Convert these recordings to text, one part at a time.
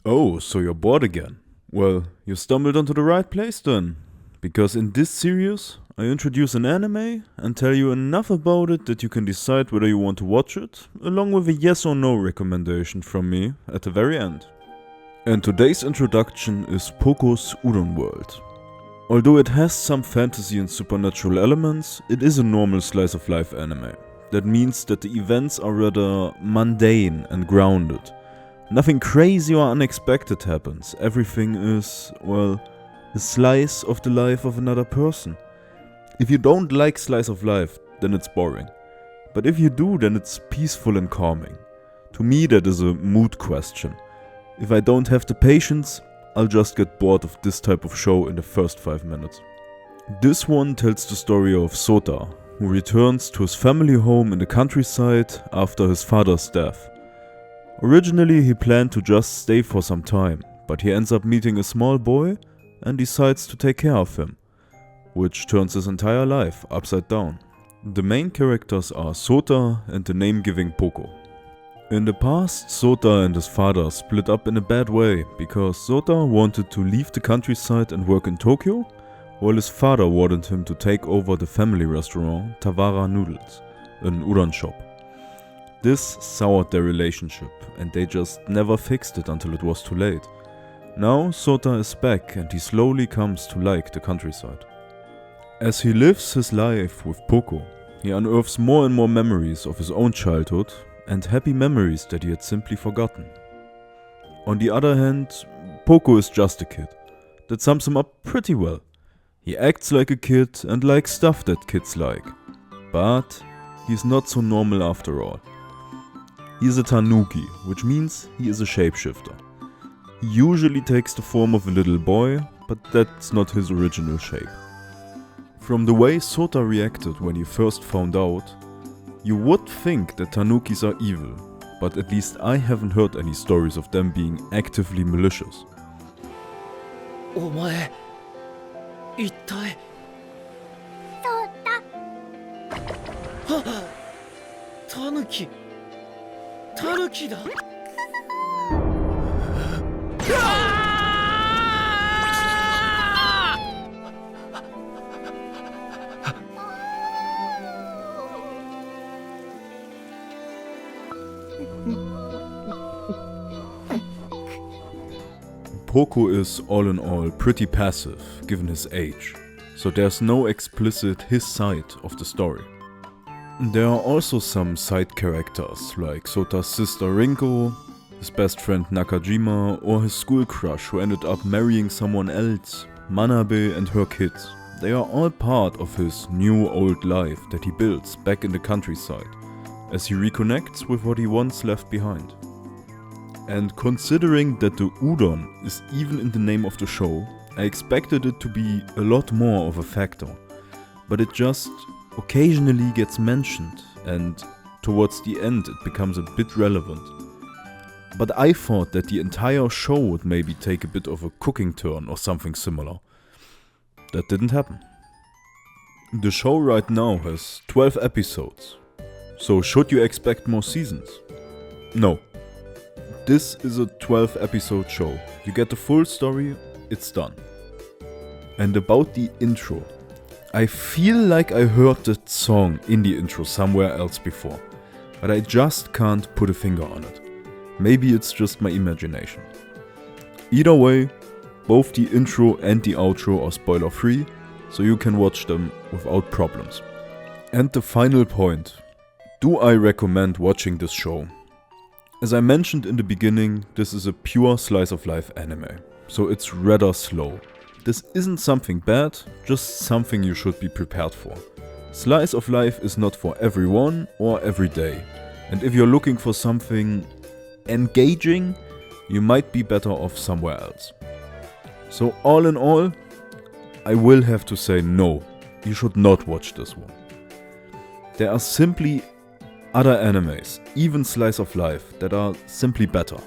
Oh, so you're bored again? Well, you stumbled onto the right place then. Because in this series, I introduce an anime and tell you enough about it that you can decide whether you want to watch it, along with a yes or no recommendation from me at the very end. And today's introduction is Poco's Udon World. Although it has some fantasy and supernatural elements, it is a normal slice of life anime. That means that the events are rather mundane and grounded. Nothing crazy or unexpected happens. Everything is, well, a slice of the life of another person. If you don't like slice of life, then it's boring. But if you do, then it's peaceful and calming. To me, that is a mood question. If I don't have the patience, I'll just get bored of this type of show in the first 5 minutes. This one tells the story of Sota, who returns to his family home in the countryside after his father's death. Originally he planned to just stay for some time, but he ends up meeting a small boy and decides to take care of him, which turns his entire life upside down. The main characters are Sota and the name-giving Poco. In the past, Sota and his father split up in a bad way because Sota wanted to leave the countryside and work in Tokyo, while his father wanted him to take over the family restaurant Tawara Noodles, an udon shop. This soured their relationship and they just never fixed it until it was too late. Now Sota is back and he slowly comes to like the countryside. As he lives his life with Poco, he unearths more and more memories of his own childhood and happy memories that he had simply forgotten. On the other hand, Poco is just a kid. That sums him up pretty well. He acts like a kid and likes stuff that kids like. But he's not so normal after all. He is a tanuki, which means he is a shapeshifter. He usually takes the form of a little boy, but that's not his original shape. From the way Sota reacted when he first found out, you would think that tanukis are evil, but at least I haven't heard any stories of them being actively malicious. お前一体そうだ。はっタヌキタヌキだPoco is all in all pretty passive given his age, so there's no explicit his side of the story. There are also some side characters like Sota's sister Rinko, his best friend Nakajima, or his school crush who ended up marrying someone else, Manabe and her kids. They are all part of his new old life that he builds back in the countryside, as he reconnects with what he once left behind. And considering that the udon is even in the name of the show, I expected it to be a lot more of a factor. But it just occasionally gets mentioned and towards the end it becomes a bit relevant. But I thought that the entire show would maybe take a bit of a cooking turn or something similar. That didn't happen. The show right now has 12 episodes. So should you expect more seasons? No. This is a 12 episode show. You get the full story, it's done. And about the intro. I feel like I heard that song in the intro somewhere else before, but I just can't put a finger on it. Maybe it's just my imagination. Either way, both the intro and the outro are spoiler free, so you can watch them without problems. And the final point. Do I recommend watching this show? As I mentioned in the beginning, this is a pure slice of life anime, so it's rather slow. This isn't something bad, just something you should be prepared for. Slice of life is not for everyone or every day, and if you're looking for something engaging, you might be better off somewhere else. So all in all, I will have to say no, you should not watch this one. There are simply other animes, even slice of life, that are simply better.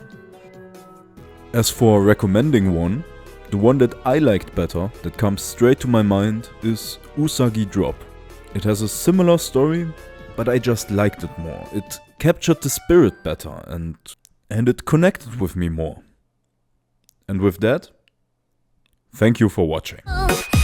As for recommending one, the one that I liked better, that comes straight to my mind, is Usagi Drop. It has a similar story, but I just liked it more. It captured the spirit better and it connected with me more. And with that, thank you for watching. Oh